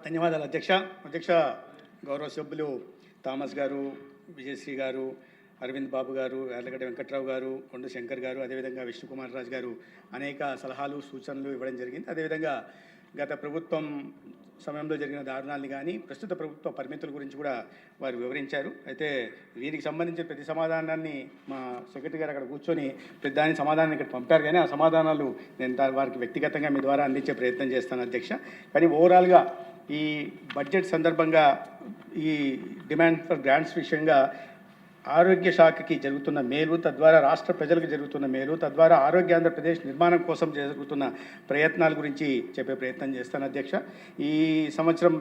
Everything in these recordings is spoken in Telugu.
ధన్యవాదాలు అధ్యక్ష. అధ్యక్ష, గౌరవ సభ్యులు థామస్ గారు, విజయశ్రీ గారు, అరవింద్ బాబు గారు, యార్లగడ్డ వెంకట్రావు గారు, కొండ శంకర్ గారు, అదేవిధంగా విష్ణుకుమార్ రాజు గారు అనేక సలహాలు సూచనలు ఇవ్వడం జరిగింది. అదేవిధంగా గత ప్రభుత్వం సమయంలో జరిగిన దారుణాన్ని కానీ ప్రస్తుత ప్రభుత్వ పరిమితుల గురించి కూడా వారు వివరించారు. అయితే వీరికి సంబంధించిన ప్రతి సమాధానాన్ని మా సెక్రటరీ గారు అక్కడ కూర్చొని ప్రతి దాని సమాధానాన్ని ఇక్కడ పంపారు. కానీ ఆ సమాధానాలు నేను వారికి వ్యక్తిగతంగా మీ ద్వారా అందించే ప్రయత్నం చేస్తాను అధ్యక్ష. కానీ ఓవరాల్గా ఈ బడ్జెట్ సందర్భంగా ఈ డిమాండ్ ఫర్ గ్రాంట్స్ విషయంగా ఆరోగ్య శాఖకి జరుగుతున్న మేలు, తద్వారా రాష్ట్ర ప్రజలకు జరుగుతున్న మేలు, తద్వారా ఆరోగ్య ఆంధ్రప్రదేశ్ నిర్మాణం కోసం జరుగుతున్న ప్రయత్నాల గురించి చెప్పే ప్రయత్నం చేస్తాను అధ్యక్ష. ఈ సంవత్సరం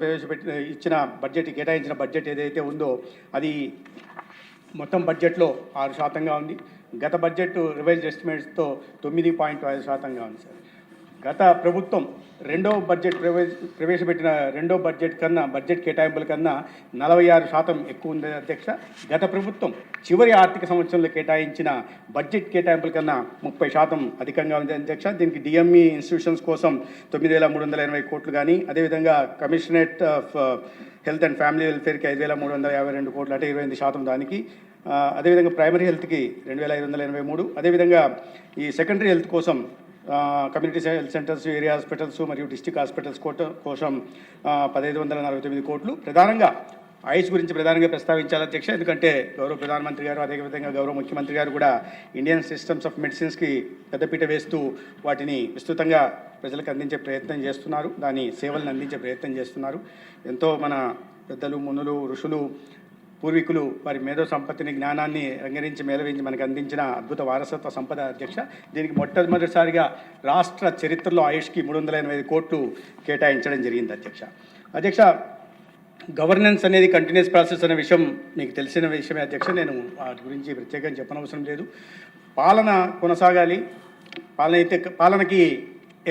కేటాయించిన బడ్జెట్ ఏదైతే ఉందో అది మొత్తం బడ్జెట్లో 6% ఉంది. గత బడ్జెట్ రివైజ్డ్ ఎస్టిమేట్స్తో 9.5% ఉంది సార్. గత ప్రభుత్వం ప్రవేశపెట్టిన రెండో బడ్జెట్ కేటాయింపుల కన్నా 46% ఎక్కువ ఉంది అధ్యక్ష. గత ప్రభుత్వం చివరి ఆర్థిక సంవత్సరంలో కేటాయించిన బడ్జెట్ కేటాయింపుల కన్నా 30% అధికంగా ఉంది అధ్యక్ష. దీనికి డిఎంఈ ఇన్స్టిట్యూషన్స్ కోసం 9,380 కోట్లు కానీ, అదేవిధంగా commissionerate of health and family వెల్ఫేర్కి 5,352 కోట్లు, అంటే 28% దానికి. అదేవిధంగా ప్రైమరీ హెల్త్కి 2,583, అదేవిధంగా ఈ సెకండరీ హెల్త్ కోసం community health centres, area hospitals మరియు డిస్టిక్ హాస్పిటల్స్ కోసం 1,549 కోట్లు. ప్రధానంగా ఆయుష్ గురించి ప్రధానంగా ప్రస్తావించాలి అధ్యక్ష. ఎందుకంటే గౌరవ ప్రధానమంత్రి గారు, అదేవిధంగా గౌరవ ముఖ్యమంత్రి గారు కూడా ఇండియన్ సిస్టమ్స్ ఆఫ్ మెడిసిన్స్కి పెద్దపీట వేస్తూ వాటిని విస్తృతంగా ప్రజలకు అందించే ప్రయత్నం చేస్తున్నారు, దాని సేవలను అందించే ప్రయత్నం చేస్తున్నారు. ఎంతో మన పెద్దలు, మునులు, ఋషులు, పూర్వీకులు వారి మేధో సంపత్తిని, జ్ఞానాన్ని రంగరించి మేళవించి మనకు అందించిన అద్భుత వారసత్వ సంపద అధ్యక్ష. దీనికి మొట్టమొదటిసారిగా రాష్ట్ర చరిత్రలో ఆయుష్కి 385 కోట్లు కేటాయించడం జరిగింది అధ్యక్ష. గవర్నెన్స్ అనేది కంటిన్యూస్ ప్రాసెస్ అనే విషయం మీకు తెలిసిన విషయమే అధ్యక్ష. నేను వాటి గురించి ప్రత్యేకంగా చెప్పనవసరం లేదు. పాలన కొనసాగాలి. పాలనకి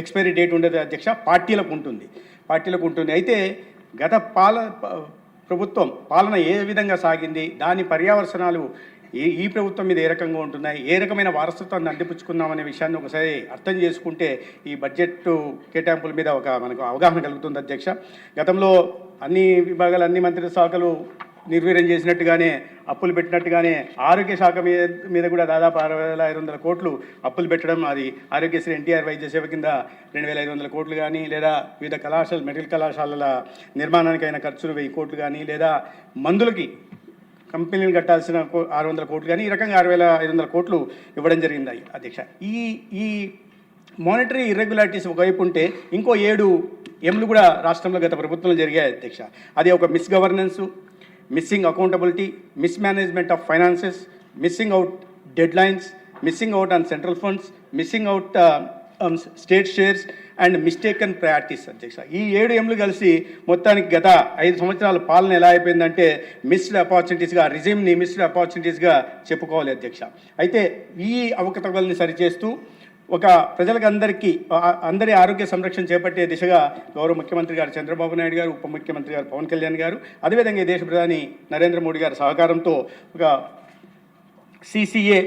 ఎక్స్పైరీ డేట్ ఉండదు అధ్యక్ష, పార్టీలకు ఉంటుంది. అయితే గత ప్రభుత్వం పాలన ఏ విధంగా సాగింది, దాని పర్యావసనాలు ఈ ప్రభుత్వం మీద ఏ రకంగా ఉంటున్నాయి, ఏ రకమైన వారసత్వాన్ని అందిపుచ్చుకున్నామనే విషయాన్ని ఒకసారి అర్థం చేసుకుంటే ఈ బడ్జెట్ కేటాయింపుల మీద మనకు అవగాహన కలుగుతుంది అధ్యక్ష. గతంలో అన్ని విభాగాలు, అన్ని మంత్రిత్వ శాఖలు నిర్వీర్యం చేసినట్టుగానే, అప్పులు పెట్టినట్టుగానే ఆరోగ్య శాఖ మీద కూడా దాదాపు 6,500 కోట్లు అప్పులు పెట్టడం, అది ఆరోగ్యశ్రీ ఎన్టీఆర్ వైద్య సేవ కింద 2,500 కోట్లు కానీ, లేదా వివిధ మెడికల్ కళాశాలల నిర్మాణానికి అయిన ఖర్చులు 1000 కోట్లు కానీ, లేదా మందులకి కంపెనీలు కట్టాల్సిన 600 కోట్లు కానీ, ఈ రకంగా 6,500 కోట్లు ఇవ్వడం జరిగింది అధ్యక్ష. ఈ మానిటరీ ఇర్రెగ్యులారిటీస్ ఒకవైపు ఉంటే, ఇంకో 7 ఎంలు కూడా రాష్ట్రంలో గత ప్రభుత్వంలో జరిగాయి అధ్యక్ష. అది ఒక miss governance, missing accountability, mismanagement of finances, missing out dead lines, missing out on central funds, missing out state shares and mistaken priorities అధ్యక్ష. ఈ 7 ఎంలు కలిసి మొత్తానికి గత 5 సంవత్సరాల పాలన ఎలా అయిపోయిందంటే మిస్డ్ ఆపర్చునిటీస్గా చెప్పుకోవాలి అధ్యక్ష. అయితే ఈ అవకతవకల్ని సరిచేస్తూ అందరి ఆరోగ్య సంరక్షణ చేపట్టే దిశగా గౌరవ ముఖ్యమంత్రి గారు చంద్రబాబు నాయుడు గారు, ఉప ముఖ్యమంత్రి గారు పవన్ కళ్యాణ్ గారు, అదేవిధంగా దేశ ప్రధాని నరేంద్ర మోడీ గారి సహకారంతో ఒక CCA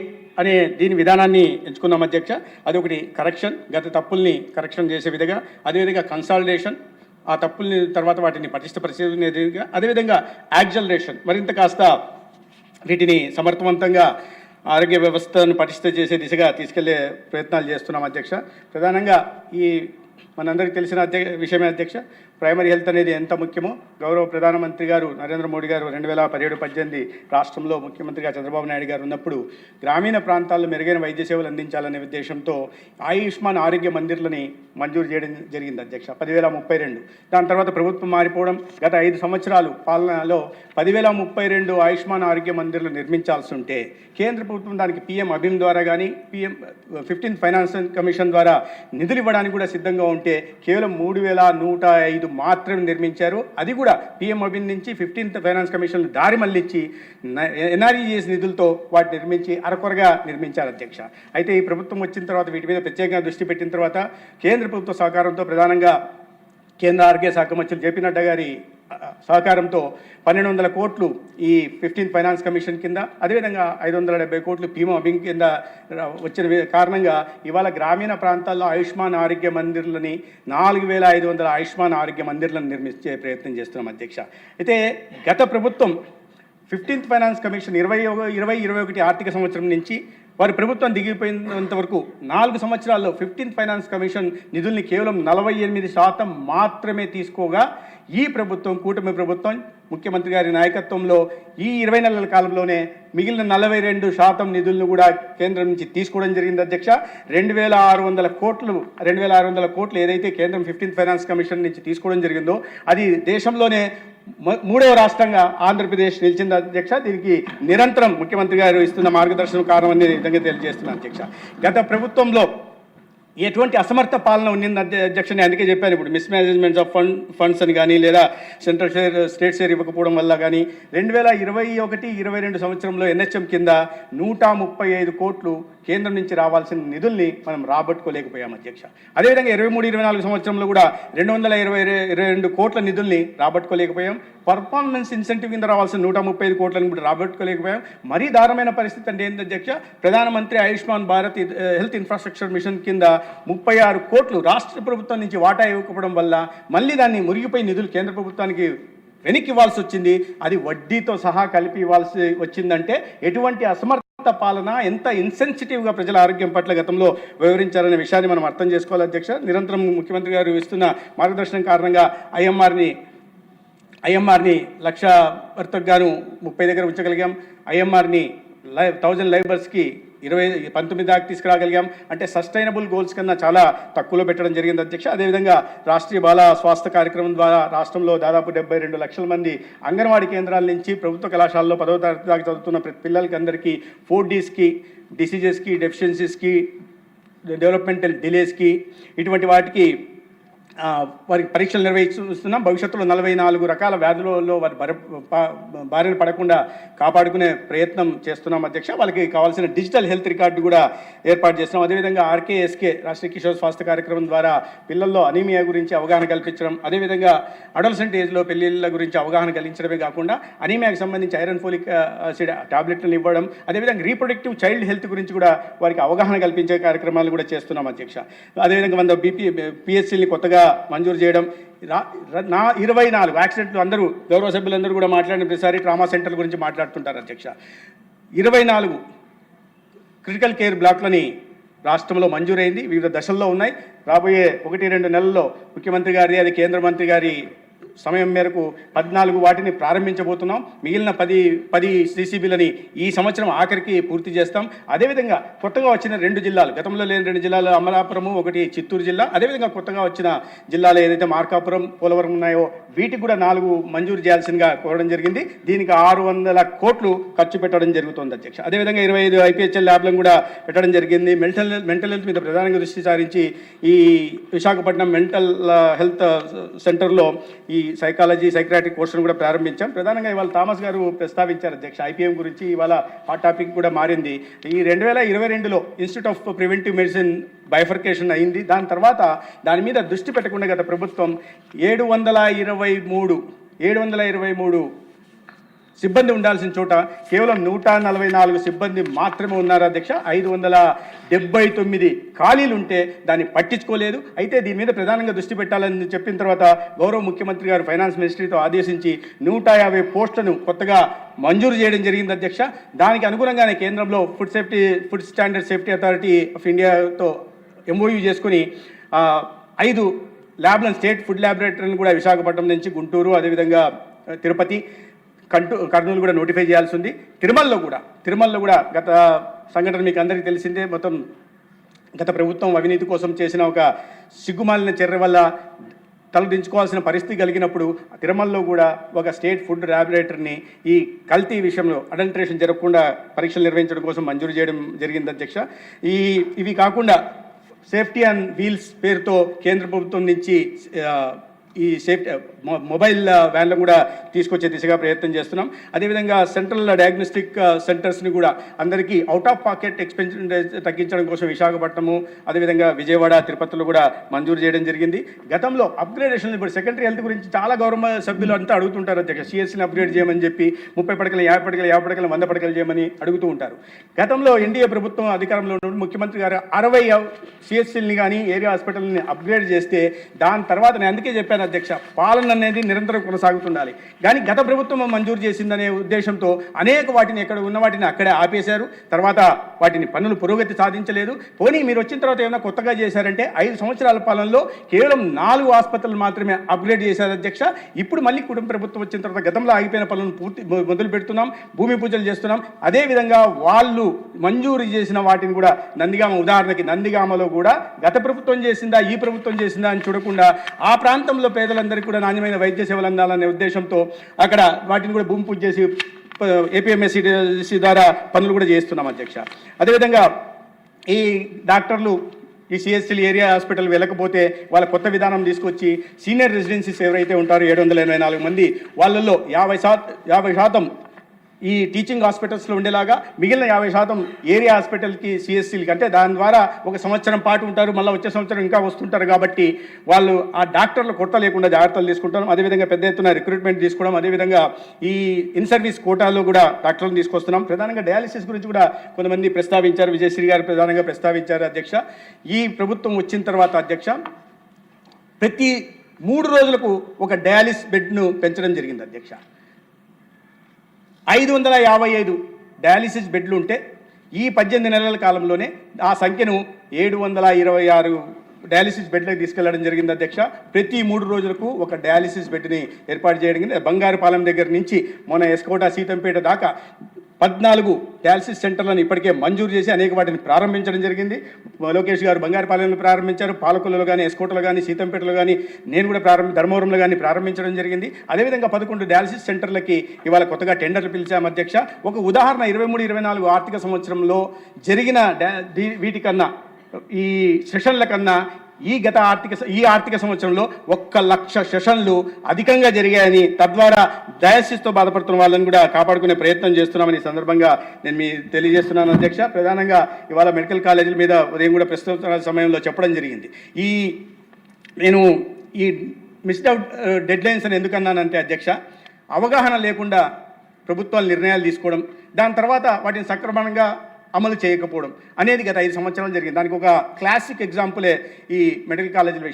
అనే దీని విధానాన్ని ఎంచుకున్నాం అధ్యక్ష. అది ఒకటి కరెక్షన్, గత తప్పుల్ని కరెక్షన్ చేసే విధంగా, అదేవిధంగా కన్సాలిడేషన్, ఆ తప్పుల్ని తర్వాత వాటిని పటిష్టపరిచేదిగా, అదేవిధంగా యాక్సలరేషన్, మరింత కాస్త వీటిని సమర్థవంతంగా ఆరోగ్య వ్యవస్థను పటిష్ట చేసే దిశగా తీసుకెళ్లే ప్రయత్నాలు చేస్తున్నాం అధ్యక్ష. ప్రధానంగా మనందరికీ తెలిసిన విషయమే అధ్యక్ష, ప్రైమరీ హెల్త్ అనేది ఎంత ముఖ్యమో గౌరవ ప్రధానమంత్రి గారు నరేంద్ర మోడీ గారు 2017-18 రాష్ట్రంలో ముఖ్యమంత్రిగా చంద్రబాబు నాయుడు గారు ఉన్నప్పుడు గ్రామీణ ప్రాంతాల్లో మెరుగైన వైద్య సేవలు అందించాలనే ఉద్దేశంతో ఆయుష్మాన్ ఆరోగ్య మందిర్లని మంజూరు చేయడం జరిగింది అధ్యక్ష, 10,032. దాని తర్వాత ప్రభుత్వం మారిపోవడం, గత 5 సంవత్సరాలు పాలనలో 10,032 ఆయుష్మాన్ ఆరోగ్య మందిర్లు నిర్మించాల్సి ఉంటే కేంద్ర ప్రభుత్వం దానికి PM అభిమ్ ద్వారా కానీ, 15th ఫైనాన్స్ కమిషన్ ద్వారా నిధులు ఇవ్వడానికి కూడా సిద్ధంగా ఉంటే కేవలం 3,105 మాత్రమే నిర్మించారు. అది కూడా PM అభిమ్ నుంచి 15th ఫైనాన్స్ కమిషన్ దారి మళ్ళించి NREGS నిధులతో వాటిని నిర్మించి అరకొరగా నిర్మించారు అధ్యక్ష. అయితే ఈ ప్రభుత్వం వచ్చిన తర్వాత వీటి మీద ప్రత్యేకంగా దృష్టి పెట్టిన తర్వాత కేంద్ర ప్రభుత్వ సహకారంతో ప్రధానంగా కేంద్ర ఆరోగ్య శాఖ మంత్రులు JP నడ్డా గారి సహకారంతో 1200 కోట్లు ఈ 15th ఫైనాన్స్ కమిషన్ కింద, అదేవిధంగా 570 కోట్లు పీమో అభింగ్ కింద వచ్చిన కారణంగా ఇవాళ గ్రామీణ ప్రాంతాల్లో ఆయుష్మాన్ ఆరోగ్య మందిర్లని 4500 ఆయుష్మాన్ ఆరోగ్య మందిర్లను నిర్మించే ప్రయత్నం చేస్తున్నాం అధ్యక్ష. అయితే గత ప్రభుత్వం 15th ఫైనాన్స్ కమిషన్ 2021 ఆర్థిక సంవత్సరం నుంచి వారి ప్రభుత్వం దిగిపోయినంత వరకు 4 సంవత్సరాల్లో 15th ఫైనాన్స్ కమిషన్ నిధుల్ని కేవలం 48% మాత్రమే తీసుకోగా, ఈ ప్రభుత్వం కూటమి ప్రభుత్వం ముఖ్యమంత్రి గారి నాయకత్వంలో ఈ 20 నెలల కాలంలోనే మిగిలిన 42% నిధులను కూడా కేంద్రం నుంచి తీసుకోవడం జరిగింది అధ్యక్ష. 2600 కోట్లు ఏదైతే కేంద్రం 15th ఫైనాన్స్ కమిషన్ నుంచి తీసుకోవడం జరిగిందో అది దేశంలోనే 3వ రాష్ట్రంగా ఆంధ్రప్రదేశ్ నిలిచింది అధ్యక్ష. దీనికి నిరంతరం ముఖ్యమంత్రి గారు ఇస్తున్న మార్గదర్శనం కారణం అనే విధంగా తెలియజేస్తున్నాను అధ్యక్ష. గత ప్రభుత్వంలో ఎటువంటి అసమర్థ పాలన ఉన్నింది అధ్యక్షని, అందుకే చెప్పాను ఇప్పుడు మిస్ మేనేజ్మెంట్స్ ఆఫ్ ఫండ్స్ అని కానీ, లేదా సెంట్రల్ షేర్ స్టేట్ షేర్ ఇవ్వకపోవడం వల్ల కానీ 2021-22 సంవత్సరంలో NHM కింద 135 కోట్లు కేంద్రం నుంచి రావాల్సిన నిధుల్ని మనం రాబట్టుకోలేకపోయాం అధ్యక్ష. అదేవిధంగా 23-24 సంవత్సరంలో కూడా 222 కోట్ల నిధుల్ని రాబట్టుకోలేకపోయాం. పర్ఫార్మెన్స్ ఇన్సెంటివ్ కింద రావాల్సిన 135 కోట్లను కూడా రాబట్టుకోలేకపోయాం. మరీ దారుణమైన పరిస్థితి అంటే ఏంటి అధ్యక్ష, ప్రధానమంత్రి Ayushman Bharat health infrastructure machine కింద 36 కోట్లు రాష్ట్ర ప్రభుత్వం నుంచి వాటా ఇవ్వకపోవడం వల్ల మళ్ళీ దాన్ని మురిగిపోయి నిధులు కేంద్ర ప్రభుత్వానికి వెనక్కి ఇవ్వాల్సి వచ్చింది. అది వడ్డీతో సహా కలిపి ఇవ్వాల్సి వచ్చిందంటే ఎటువంటి అసమర్థ పాలన, ఎంత ఇన్సెన్సిటివ్గా ప్రజల ఆరోగ్యం పట్ల గతంలో వివరించారనే విషయాన్ని మనం అర్థం చేసుకోవాలి అధ్యక్ష. నిరంతరం ముఖ్యమంత్రి గారు ఇస్తున్న మార్గదర్శనం కారణంగా ఐఎంఆర్ని 1,00,000 వర్తకు గాను 30 దగ్గర ఉంచగలిగాం. ఐఎంఆర్ని 1000 లేబర్స్కి 19 దాకా తీసుకురాగలిగాం. అంటే సస్టైనబుల్ గోల్స్ కన్నా చాలా తక్కువలో పెట్టడం జరిగింది అధ్యక్ష. అదేవిధంగా రాష్ట్రీయ బాల స్వాస్థ్య కార్యక్రమం ద్వారా రాష్ట్రంలో దాదాపు 72 లక్షల మంది అంగన్వాడీ కేంద్రాల నుంచి ప్రభుత్వ కళాశాలలో 10వ తరగతి దాకా చదువుతున్న ప్రతి పిల్లలకి అందరికీ 4Ds డిసీజెస్కి, డెఫిషియన్సీస్కి, డెవలప్మెంటల్ డిలేస్కి, ఇటువంటి వాటికి వారికి పరీక్షలు నిర్వహిస్తున్నాం. భవిష్యత్తులో 44 రకాల వ్యాధులలో వారి బారిన పడకుండా కాపాడుకునే ప్రయత్నం చేస్తున్నాం అధ్యక్ష. వాళ్ళకి కావాల్సిన డిజిటల్ హెల్త్ రికార్డు కూడా ఏర్పాటు చేస్తున్నాం. అదేవిధంగా RKSK రాష్ట్రీయ కిషోర్ స్వాస్థ్య కార్యక్రమం ద్వారా పిల్లల్లో అనీమియా గురించి అవగాహన కల్పించడం, అదేవిధంగా అడల్సెంట్ ఏజ్లో పెళ్లిళ్ళ గురించి అవగాహన కలిగించడమే కాకుండా అనీమియాకి సంబంధించి ఐరన్ ఫోలిక్ యాసిడ్ టాబ్లెట్లను ఇవ్వడం, అదేవిధంగా రీప్రొడక్టివ్ చైల్డ్ హెల్త్ గురించి కూడా వారికి అవగాహన కల్పించే కార్యక్రమాలు కూడా చేస్తున్నాం అధ్యక్ష. అదేవిధంగా 100 PSCల్ని కొత్తగా మంజూరు చేయడం. 24 యాక్సిడెంట్లు అందరూ గౌరవ సభ్యులందరూ కూడా మాట్లాడిన ప్రతిసారి ట్రామా సెంటర్ల గురించి మాట్లాడుతుంటారు అధ్యక్ష. 24 క్రిటికల్ కేర్ బ్లాక్లని రాష్ట్రంలో మంజూరైంది, వివిధ దశల్లో ఉన్నాయి. రాబోయే 1-2 నెలల్లో ముఖ్యమంత్రి గారి, అది కేంద్ర మంత్రి గారి సమయం మేరకు 14 వాటిని ప్రారంభించబోతున్నాం. మిగిలిన 10 CCBలని ఈ సంవత్సరం ఆఖరికి పూర్తి చేస్తాం. అదేవిధంగా కొత్తగా వచ్చిన 2 జిల్లాలు, గతంలో లేని 2 జిల్లాలు, అమలాపురము, ఒకటి చిత్తూరు జిల్లా, అదేవిధంగా కొత్తగా వచ్చిన జిల్లాలు ఏదైతే మార్కాపురం, పోలవరం ఉన్నాయో వీటికి కూడా 4 మంజూరు చేయాల్సిందిగా కోరడం జరిగింది. దీనికి 600 కోట్లు ఖర్చు పెట్టడం జరుగుతుంది అధ్యక్ష. అదేవిధంగా 25 IPHL ల్యాబ్లను కూడా పెట్టడం జరిగింది. మెంటల్ హెల్త్ మీద ప్రధానంగా దృష్టి సారించి ఈ విశాఖపట్నం మెంటల్ హెల్త్ సెంటర్లో ఈ సైక్రాటిక్ కోర్సును కూడా ప్రారంభించాం. ప్రధానంగా ఇవాళ థామస్ గారు ప్రస్తావించారు అధ్యక్ష IPM గురించి. ఇవాళ హాట్ టాపిక్ కూడా మారింది. ఈ 2022లో institute of preventive medicine bifurcation అయింది. దాని తర్వాత దాని మీద దృష్టి పెట్టకుండా గత ప్రభుత్వం 723 సిబ్బంది ఉండాల్సిన చోట కేవలం 144 సిబ్బంది మాత్రమే ఉన్నారు అధ్యక్ష. 579 ఖాళీలు ఉంటే దాన్ని పట్టించుకోలేదు. అయితే దీని మీద ప్రధానంగా దృష్టి పెట్టాలని చెప్పిన తర్వాత గౌరవ ముఖ్యమంత్రి గారు ఫైనాన్స్ మినిస్ట్రీతో ఆదేశించి 150 పోస్టులను కొత్తగా మంజూరు చేయడం జరిగింది అధ్యక్ష. దానికి అనుగుణంగానే కేంద్రంలో food standard safety authority of ఇండియాతో MOU చేసుకుని 5 ల్యాబ్లను, స్టేట్ ఫుడ్ ల్యాబొరేటరీలను కూడా విశాఖపట్నం నుంచి గుంటూరు, అదేవిధంగా తిరుపతి, కర్నూలు కూడా నోటిఫై చేయాల్సి ఉంది. తిరుమలలో కూడా గత సంఘటన మీకు అందరికీ తెలిసిందే. మొత్తం గత ప్రభుత్వం అవినీతి కోసం చేసిన ఒక సిగ్గుమాలిన చర్య వల్ల తలదించుకోవాల్సిన పరిస్థితి కలిగినప్పుడు తిరుమలలో కూడా ఒక స్టేట్ ఫుడ్ ల్యాబొరేటరీని ఈ కల్తీ విషయంలో అడల్టరేషన్ జరగకుండా పరీక్షలు నిర్వహించడం కోసం మంజూరు చేయడం జరిగింది అధ్యక్ష. ఇవి కాకుండా సేఫ్టీ అండ్ వీల్స్ పేరుతో కేంద్ర ప్రభుత్వం నుంచి ఈ సేఫ్టీ మొబైల్ వ్యాన్లు కూడా తీసుకొచ్చే దిశగా ప్రయత్నం చేస్తున్నాం. అదేవిధంగా సెంట్రల్ డయాగ్నోస్టిక్ సెంటర్స్ని కూడా అందరికీ అవుట్ ఆఫ్ పాకెట్ ఎక్స్పెన్సెస్ తగ్గించడం కోసం విశాఖపట్నము, అదేవిధంగా విజయవాడ, తిరుపతిలో కూడా మంజూరు చేయడం జరిగింది. గతంలో అప్గ్రేడేషన్, ఇప్పుడు సెకండరీ హెల్త్ గురించి చాలా గౌరవ సభ్యులు అంతా అడుగుతుంటారు అధ్యక్ష. సిఎస్సిని అప్గ్రేడ్ చేయమని చెప్పి 30 పడకలు 50 పడకలు 50 పడకలు 100 పడకలు చేయమని అడుగుతూ ఉంటారు. గతంలో ఎన్డీఏ ప్రభుత్వం అధికారంలో ఉన్నప్పుడు ముఖ్యమంత్రి గారు 60 సిఎస్సిల్ని కానీ ఏరియా హాస్పిటల్ని అప్గ్రేడ్ చేస్తే దాని తర్వాత నేను అందుకే చెప్పాను అధ్యక్ష, పాలన అనేది నిరంతరం కొనసాగుతుండాలి. కానీ గత ప్రభుత్వం మంజూరు చేసిందనే ఉద్దేశంతో అనేక వాటిని ఎక్కడ ఉన్న వాటిని అక్కడే ఆపేశారు. తర్వాత వాటిని పనులు పురోగతి సాధించలేదు. పోనీ మీరు వచ్చిన తర్వాత ఏమైనా కొత్తగా చేశారంటే 5 సంవత్సరాల పాలనలో కేవలం 4 ఆసుపత్రులు మాత్రమే అప్గ్రేడ్ చేశారు అధ్యక్ష. ఇప్పుడు మళ్ళీ కుటుంబ ప్రభుత్వం వచ్చిన తర్వాత గతంలో ఆగిపోయిన పనులను పూర్తి మొదలు పెడుతున్నాం, భూమి పూజలు చేస్తున్నాం. అదేవిధంగా వాళ్ళు మంజూరు చేసిన వాటిని కూడా నందిగామ, ఉదాహరణకి నందిగామలో కూడా గత ప్రభుత్వం చేసిందా ఈ ప్రభుత్వం చేసిందా అని చూడకుండా ఆ ప్రాంతంలో పేదలందరికీ కూడా నాణ్యమైన వైద్య సేవలు అందాలనే ఉద్దేశంతో అక్కడ వాటిని కూడా భూమి పూజ చేసి ఏపీఎంఎస్సి ద్వారా పనులు కూడా చేస్తున్నాం అధ్యక్ష. అదేవిధంగా ఈ డాక్టర్లు ఈ సిఎస్సీలు ఏరియా హాస్పిటల్ వెళ్ళకపోతే వాళ్ళ కొత్త విధానం తీసుకొచ్చి సీనియర్ రెసిడెన్సీస్ ఎవరైతే ఉంటారో 784 మంది, వాళ్ళల్లో 50% ఈ టీచింగ్ హాస్పిటల్స్లో ఉండేలాగా, మిగిలిన 50% ఏరియా హాస్పిటల్కి సిఎస్సీలకి, అంటే దాని ద్వారా 1 సంవత్సరం పాటు ఉంటారు, మళ్ళీ వచ్చే సంవత్సరం ఇంకా వస్తుంటారు. కాబట్టి వాళ్ళు ఆ డాక్టర్లు కొరత లేకుండా జాగ్రత్తలు తీసుకుంటాం. అదేవిధంగా పెద్ద ఎత్తున రిక్రూట్మెంట్ తీసుకోవడం, అదేవిధంగా ఈ ఇన్ సర్వీస్ కోటాలో కూడా డాక్టర్లను తీసుకొస్తున్నాం. ప్రధానంగా డయాలిసిస్ గురించి కూడా కొంతమంది ప్రస్తావించారు, విజయశ్రీ గారు ప్రధానంగా ప్రస్తావించారు అధ్యక్ష. ఈ ప్రభుత్వం వచ్చిన తర్వాత అధ్యక్ష ప్రతి 3 రోజులకు ఒక డయాలిసిస్ బెడ్ను పెంచడం జరిగింది అధ్యక్ష. 555 డయాలిసిస్ బెడ్లు ఉంటే ఈ 18 నెలల కాలంలోనే ఆ సంఖ్యను 726 డయాలిసిస్ బెడ్లకు తీసుకెళ్లడం జరిగింది అధ్యక్ష. ప్రతి 3 రోజులకు ఒక డయాలిసిస్ బెడ్ని ఏర్పాటు చేయడం జరిగింది. బంగారుపాలెం దగ్గర నుంచి మన ఎస్కోట, సీతంపేట దాకా 14 డయాలసిస్ సెంటర్లను ఇప్పటికే మంజూరు చేసి అనేక వాటిని ప్రారంభించడం జరిగింది. లోకేష్ గారు బంగారుపాలెంలో ప్రారంభించారు, పాలకొల్లులో కానీ, ఎస్కోటలో కానీ, సీతంపేటలో కానీ, నేను కూడా ధర్మవరంలో కానీ ప్రారంభించడం జరిగింది. అదేవిధంగా 11 డయాలసిస్ సెంటర్లకి ఇవాళ కొత్తగా టెండర్లు పిలిచాము అధ్యక్ష. ఒక ఉదాహరణ 23-24 ఆర్థిక సంవత్సరంలో జరిగిన వీటికన్నా, ఈ సెషన్ల కన్నా ఈ ఆర్థిక సంవత్సరంలో 1,00,000 సెషన్లు అధికంగా జరిగాయని, తద్వారా డయాలసిస్తో బాధపడుతున్న వాళ్ళని కూడా కాపాడుకునే ప్రయత్నం చేస్తున్నామని సందర్భంగా నేను తెలియజేస్తున్నాను అధ్యక్ష. ప్రధానంగా ఇవాళ మెడికల్ కాలేజీల మీద ఉదయం కూడా ప్రస్తుత సమయంలో చెప్పడం జరిగింది. నేను ఈ మిస్డ్ అవుట్ డెడ్ లైన్స్ అని ఎందుకన్నానంటే అధ్యక్ష, అవగాహన లేకుండా ప్రభుత్వాలు నిర్ణయాలు తీసుకోవడం, దాని తర్వాత వాటిని సక్రమంగా అమలు చేయకపోవడం అనేది గత 5 సంవత్సరాలు జరిగింది. దానికి ఒక క్లాసిక్ ఎగ్జాంపులే ఈ మెడికల్ కాలేజీల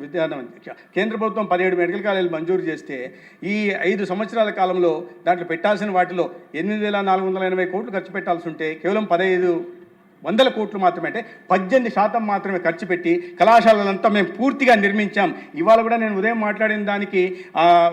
విద్యార్థి అధ్యక్ష. కేంద్ర ప్రభుత్వం 17 మెడికల్ కాలేజీలు మంజూరు చేస్తే ఈ 5 సంవత్సరాల కాలంలో దాంట్లో పెట్టాల్సిన వాటిలో 8,480 కోట్లు ఖర్చు పెట్టాల్సి ఉంటే కేవలం 1,500 కోట్లు మాత్రమే, అంటే 18% మాత్రమే ఖర్చు పెట్టి కళాశాలలంతా మేము పూర్తిగా నిర్మించాం. ఇవాళ కూడా నేను ఉదయం మాట్లాడిన దానికి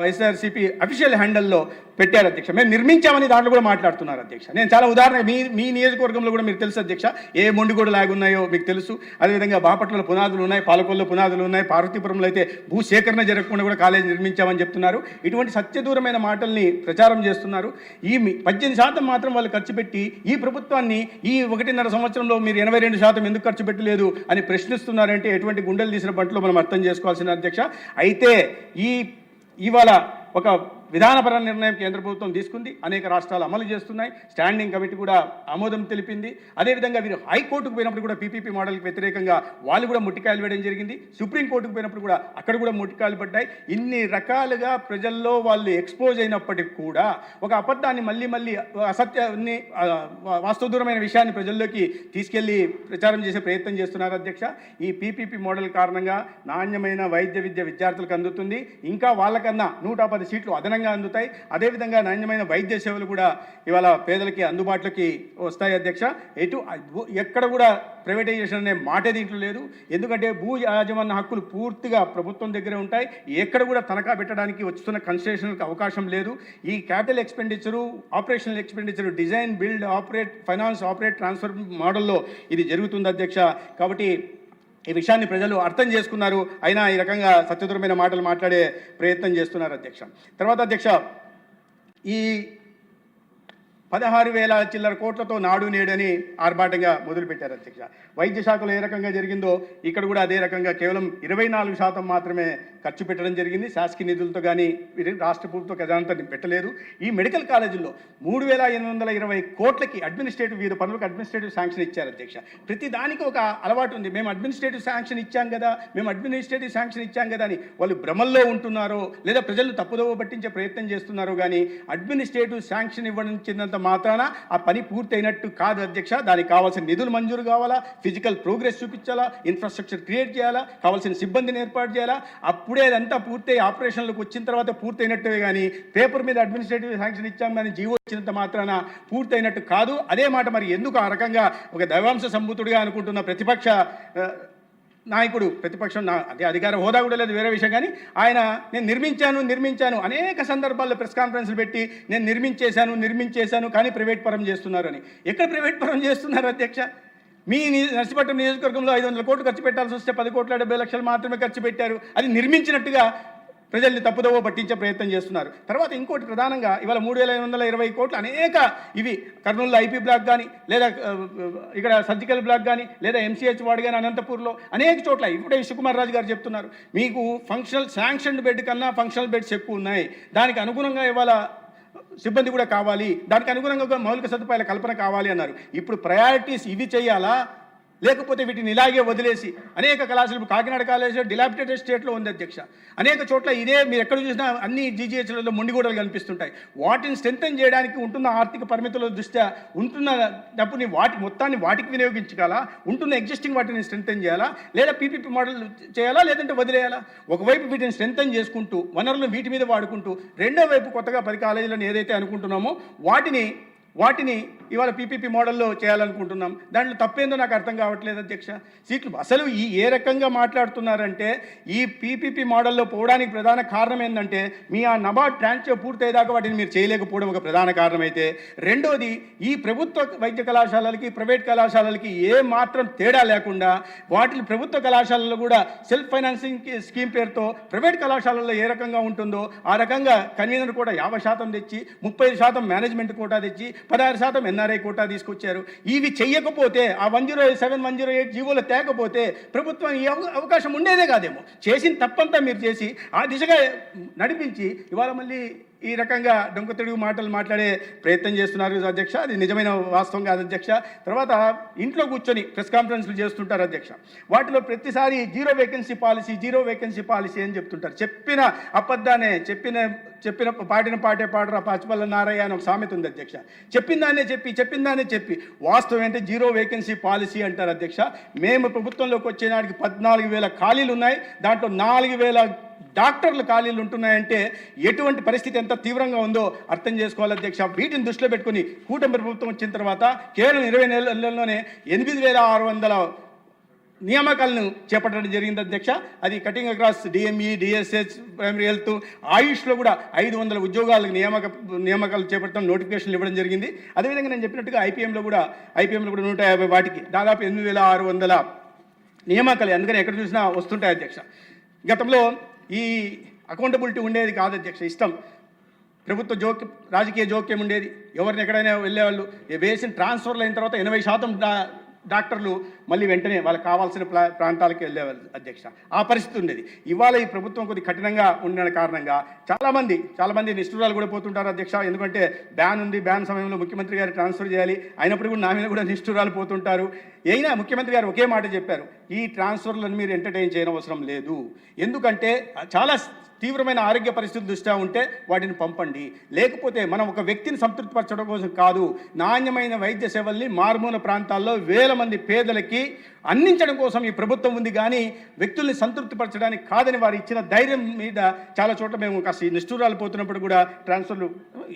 వైఎస్ఆర్సీపీ అఫీషియల్ హ్యాండల్లో పెట్టారు అధ్యక్ష. మేము నిర్మించామని దాంట్లో కూడా మాట్లాడుతున్నారు అధ్యక్ష. నేను చాలా ఉదాహరణ మీ నియోజకవర్గంలో కూడా మీకు తెలుసు అధ్యక్ష, ఏ మొండిగోడు లాగున్నాయో మీకు తెలుసు. అదేవిధంగా బాపట్లలో పునాదులు ఉన్నాయి, పాలకొల్లో పునాదులు ఉన్నాయి, పార్వతీపురంలో అయితే భూసేకరణ జరగకుండా కూడా కాలేజీ నిర్మించామని చెప్తున్నారు. ఇటువంటి సత్యదూరమైన మాటల్ని ప్రచారం చేస్తున్నారు. ఈ 18% మాత్రం వాళ్ళు ఖర్చు పెట్టి ఈ ప్రభుత్వాన్ని ఈ 1.5 సంవత్సరంలో మీరు 82% ఎందుకు ఖర్చు పెట్టలేదు అని ప్రశ్నిస్తున్నారంటే ఎటువంటి గుండెలు తీసిన బంట్లో మనం అర్థం చేసుకోవాల్సిన అధ్యక్ష. అయితే ఇవాళ ఒక విధానపర నిర్ణయం కేంద్ర ప్రభుత్వం తీసుకుంది, అనేక రాష్ట్రాలు అమలు చేస్తున్నాయి, స్టాండింగ్ కమిటీ కూడా ఆమోదం తెలిపింది. అదేవిధంగా వీరు హైకోర్టుకు పోయినప్పుడు కూడా పీపీపీ మోడల్కి వ్యతిరేకంగా వాళ్ళు కూడా ముట్టికాయలు వేయడం జరిగింది. సుప్రీంకోర్టుకు పోయినప్పుడు కూడా అక్కడ కూడా ముట్టికాయలు పడ్డాయి. ఇన్ని రకాలుగా ప్రజల్లో వాళ్ళు ఎక్స్పోజ్ అయినప్పటికీ కూడా ఒక అబద్ధాన్ని మళ్ళీ అసత్యాన్ని, వాస్తవదూరమైన విషయాన్ని ప్రజల్లోకి తీసుకెళ్లి ప్రచారం చేసే ప్రయత్నం చేస్తున్నారు అధ్యక్ష. ఈ పీపీపీ మోడల్ కారణంగా నాణ్యమైన వైద్య విద్య విద్యార్థులకు అందుతుంది, ఇంకా వాళ్ళకన్నా 110 సీట్లు అదనంగా అందుతాయి. అదేవిధంగా నాణ్యమైన వైద్య సేవలు కూడా ఇవాళ పేదలకి అందుబాటులోకి వస్తాయి అధ్యక్ష. ఎక్కడ కూడా ప్రైవేటైజేషన్ అనే మాటే దీంట్లో లేదు. ఎందుకంటే భూ యాజమాన్య హక్కులు పూర్తిగా ప్రభుత్వం దగ్గరే ఉంటాయి. ఎక్కడ కూడా తనఖా పెట్టడానికి వస్తున్న కన్స్ట్రక్షన్కి అవకాశం లేదు. ఈ capital expenditure, operational expenditure, design, build, operate, finance, operate, transfer మోడల్లో ఇది జరుగుతుంది అధ్యక్ష. కాబట్టి ఈ విషయాన్ని ప్రజలు అర్థం చేసుకున్నారు, అయినా ఈ రకంగా సత్యదూరమైన మాటలు మాట్లాడే ప్రయత్నం చేస్తున్నారు అధ్యక్ష. తర్వాత అధ్యక్ష, ఈ 16,000 చిల్లర కోట్లతో నాడు నేడని ఆర్భాటంగా మొదలుపెట్టారు అధ్యక్ష. వైద్య శాఖలో ఏ రకంగా జరిగిందో ఇక్కడ కూడా అదే రకంగా కేవలం 24% మాత్రమే ఖర్చు పెట్టడం జరిగింది. శాసకీయ నిధులతో కానీ రాష్ట్ర ప్రభుత్వ ఖజానాతో పెట్టలేదు. ఈ మెడికల్ కాలేజీల్లో 3,820 కోట్లకి అడ్మినిస్ట్రేటివ్ వివిధ పనులకు అడ్మినిస్ట్రేటివ్ శాంక్షన్ ఇచ్చారు అధ్యక్ష. ప్రతి దానికి ఒక అలవాటు ఉంది. మేము అడ్మినిస్ట్రేటివ్ శాంక్షన్ ఇచ్చాం కదా అని వాళ్ళు భ్రమల్లో ఉంటున్నారో లేదా ప్రజలు తప్పుదోవ పట్టించే ప్రయత్నం చేస్తున్నారో కానీ అడ్మినిస్ట్రేటివ్ శాంక్షన్ ఇవ్వడంచినంత మాత్రాన ఆ పని పూర్తయినట్టు కాదు అధ్యక్ష. దానికి కావాల్సిన నిధులు మంజూరు కావాలా, ఫిజికల్ ప్రోగ్రెస్ చూపించాలా, ఇన్ఫ్రాస్ట్రక్చర్ క్రియేట్ చేయాలా, కావాల్సిన సిబ్బందిని ఏర్పాటు చేయాలా. అప్పుడే అదంతా పూర్తయి ఆపరేషన్లకు వచ్చిన తర్వాత పూర్తయినట్టే కానీ పేపర్ మీద అడ్మినిస్ట్రేటివ్ శాంక్షన్ ఇచ్చాం కానీ జీవో ఇచ్చినంత మాత్రాన పూర్తయినట్టు కాదు. అదే మాట మరి ఎందుకు ఆ రకంగా ఒక దైవాంశ సంభూతుడిగా అనుకుంటున్న ప్రతిపక్ష నాయకుడు, ప్రతిపక్షం అదే అధికార హోదా కూడా లేదు వేరే విషయం, కానీ ఆయన నేను నిర్మించాను అనేక సందర్భాల్లో ప్రెస్ కాన్ఫరెన్స్లు పెట్టి నేను నిర్మించేశాను కానీ ప్రైవేట్ పరం చేస్తున్నారని. ఎక్కడ ప్రైవేట్ పరం చేస్తున్నారు అధ్యక్ష? మీ నర్సీపట్నం నియోజకవర్గంలో 500 కోట్లు ఖర్చు పెట్టాల్సి వస్తే 10,70,00,000 మాత్రమే ఖర్చు పెట్టారు. అది నిర్మించినట్టుగా ప్రజల్ని తప్పుదోవ పట్టించే ప్రయత్నం చేస్తున్నారు. తర్వాత ఇంకోటి ప్రధానంగా ఇవాళ 3,820 కోట్లు అనేక ఇవి కర్నూలులో ఐపీ బ్లాక్ కానీ లేదా ఇక్కడ సర్జికల్ బ్లాక్ కానీ లేదా ఎంసీహెచ్ వార్డు కానీ అనంతపూర్లో అనేక చోట్ల ఇప్పుడే విశ్వకుమార్ రాజు గారు చెప్తున్నారు మీకు ఫంక్షనల్ శాంక్షన్డ్ బెడ్ కన్నా ఫంక్షనల్ బెడ్స్ ఎక్కువ ఉన్నాయి, దానికి అనుగుణంగా ఇవాళ సిబ్బంది కూడా కావాలి, దానికి అనుగుణంగా మౌలిక సదుపాయాల కల్పన కావాలి అన్నారు. ఇప్పుడు ప్రయారిటీస్ ఇవి చేయాలా లేకపోతే వీటిని ఇలాగే వదిలేసి అనేక కళాశాలలు కాకినాడ కాలేజీ డిలాబిటేటెడ్ స్టేట్లో ఉంది అధ్యక్ష. అనేక చోట్ల ఇదే మీరు ఎక్కడ చూసినా అన్ని జీజీహెచ్లలో మొండిగోడలు కనిపిస్తుంటాయి. వాటిని స్ట్రెంథెన్ చేయడానికి ఉంటున్న ఆర్థిక పరిమితుల దృష్ట్యా ఉంటున్న డబ్బుని మొత్తాన్ని వాటికి వినియోగించాలా, ఉంటున్న ఎగ్జిస్టింగ్ వాటిని స్ట్రెంథెన్ చేయాలా లేదా పీపీపీ మోడల్ చేయాలా లేదంటే వదిలేయాలా? ఒకవైపు వీటిని స్ట్రెంథెన్ చేసుకుంటూ వనరులను వీటి మీద వాడుకుంటూ రెండో వైపు కొత్తగా 10 కాలేజీలను ఏదైతే అనుకుంటున్నామో వాటిని ఇవాళ పీపీపీ మోడల్లో చేయాలనుకుంటున్నాం. దాంట్లో తప్పేందో నాకు అర్థం కావట్లేదు అధ్యక్ష. సీట్లు అసలు ఏ రకంగా మాట్లాడుతున్నారంటే ఈ పీపీపీ మోడల్లో పోవడానికి ప్రధాన కారణం ఏంటంటే మీ ఆ నబార్డ్ ట్రాన్స్ఫర్ పూర్తయ్యేదాకా వాటిని మీరు చేయలేకపోవడం ఒక ప్రధాన కారణమైతే, రెండోది ఈ ప్రభుత్వ వైద్య కళాశాలలకి ప్రైవేట్ కళాశాలలకి ఏ మాత్రం తేడా లేకుండా వాటిని ప్రభుత్వ కళాశాలలో కూడా సెల్ఫ్ ఫైనాన్సింగ్ స్కీమ్ పేరుతో ప్రైవేట్ కళాశాలల్లో ఏ రకంగా ఉంటుందో ఆ రకంగా కన్వీనర్ కూడా 50% తెచ్చి 35% మేనేజ్మెంట్ కోటా తెచ్చి 16% ఎన్ఆర్ఐ కోటా తీసుకొచ్చారు. ఇవి చెయ్యకపోతే ఆ 107, 108 జీవోలు తేకపోతే ప్రభుత్వం ఈ అవకాశం ఉండేదే కాదేమో. చేసిన తప్పంతా మీరు చేసి ఆ దిశగా నడిపించి ఇవాళ మళ్ళీ ఈ రకంగా డొంక తిరుగు మాటలు మాట్లాడే ప్రయత్నం చేస్తున్నారు అధ్యక్ష. అది నిజమైన వాస్తవం కాదు అధ్యక్ష. తర్వాత ఇంట్లో కూర్చొని ప్రెస్ కాన్ఫరెన్స్లు చేస్తుంటారు అధ్యక్ష. వాటిలో ప్రతిసారి జీరో వేకెన్సీ పాలసీ అని చెప్తుంటారు. చెప్పిన అబద్ధానే చెప్పిన పాటే పాడరా పచ్చిపల్ల నారయ్య అని ఒక సామెత ఉంది అధ్యక్ష. చెప్పిందానే చెప్పి వాస్తవం ఏంటంటే జీరో వేకెన్సీ పాలసీ అంటారు అధ్యక్ష. మేము ప్రభుత్వంలోకి వచ్చే నాటికి 14,000 ఖాళీలు ఉన్నాయి, దాంట్లో 4,000 డాక్టర్లు ఖాళీలు ఉంటున్నాయంటే ఎటువంటి పరిస్థితి ఎంత తీవ్రంగా ఉందో అర్థం చేసుకోవాలి అధ్యక్ష. వీటిని దృష్టిలో పెట్టుకుని కూటమి ప్రభుత్వం వచ్చిన తర్వాత కేవలం 20 నెలల్లోనే 8,600 నియామకాలను చేపట్టడం జరిగింది అధ్యక్ష. అది cutting across DME, DSH, primary health, ఆయుష్లో కూడా 500 ఉద్యోగాలకు నియామకాలు చేపట్టడం నోటిఫికేషన్లు ఇవ్వడం జరిగింది. అదేవిధంగా నేను చెప్పినట్టుగా ఐపీఎంలో కూడా 150 వాటికి దాదాపు 8,600 నియామకాలు అందుకని ఎక్కడ చూసినా వస్తుంటాయి అధ్యక్ష. గతంలో ఈ అకౌంటబిలిటీ ఉండేది కాదు అధ్యక్ష. ఇష్టం ప్రభుత్వ జోక్యం, రాజకీయ జోక్యం ఉండేది. ఎవరిని ఎక్కడైనా వెళ్ళేవాళ్ళు వేసిన ట్రాన్స్ఫర్లు అయిన తర్వాత 80% డాక్టర్లు మళ్ళీ వెంటనే వాళ్ళకి కావాల్సిన ప్రాంతాలకు వెళ్ళేవాళ్ళు అధ్యక్ష. ఆ పరిస్థితి ఉండేది. ఇవాళ ఈ ప్రభుత్వం కొద్ది కఠినంగా ఉన్న కారణంగా చాలామంది నిష్ఠురాలు కూడా పోతుంటారు అధ్యక్ష. ఎందుకంటే బ్యాన్ ఉంది, బ్యాన్ సమయంలో ముఖ్యమంత్రి గారు ట్రాన్స్ఫర్ చేయాలి, అయినప్పుడు కూడా నా మీద కూడా నిష్ఠురాలు పోతుంటారు. అయినా ముఖ్యమంత్రి గారు ఒకే మాట చెప్పారు, ఈ ట్రాన్స్ఫర్లను మీరు ఎంటర్టైన్ చేయనవసరం లేదు, ఎందుకంటే చాలా తీవ్రమైన ఆరోగ్య పరిస్థితుల దృష్ట్యా ఉంటే వాటిని పంపండి, లేకపోతే మనం ఒక వ్యక్తిని సంతృప్తిపరచడం కోసం కాదు, నాణ్యమైన వైద్య సేవల్ని మారుమూల ప్రాంతాల్లో 1000 మంది పేదలకి అందించడం కోసం ఈ ప్రభుత్వం ఉంది, కానీ వ్యక్తుల్ని సంతృప్తిపరచడానికి కాదని వారు ఇచ్చిన ధైర్యం మీద చాలా చోట్ల మేము కాస్త నిష్ఠూరాలు పోతున్నప్పుడు కూడా ట్రాన్స్ఫర్లు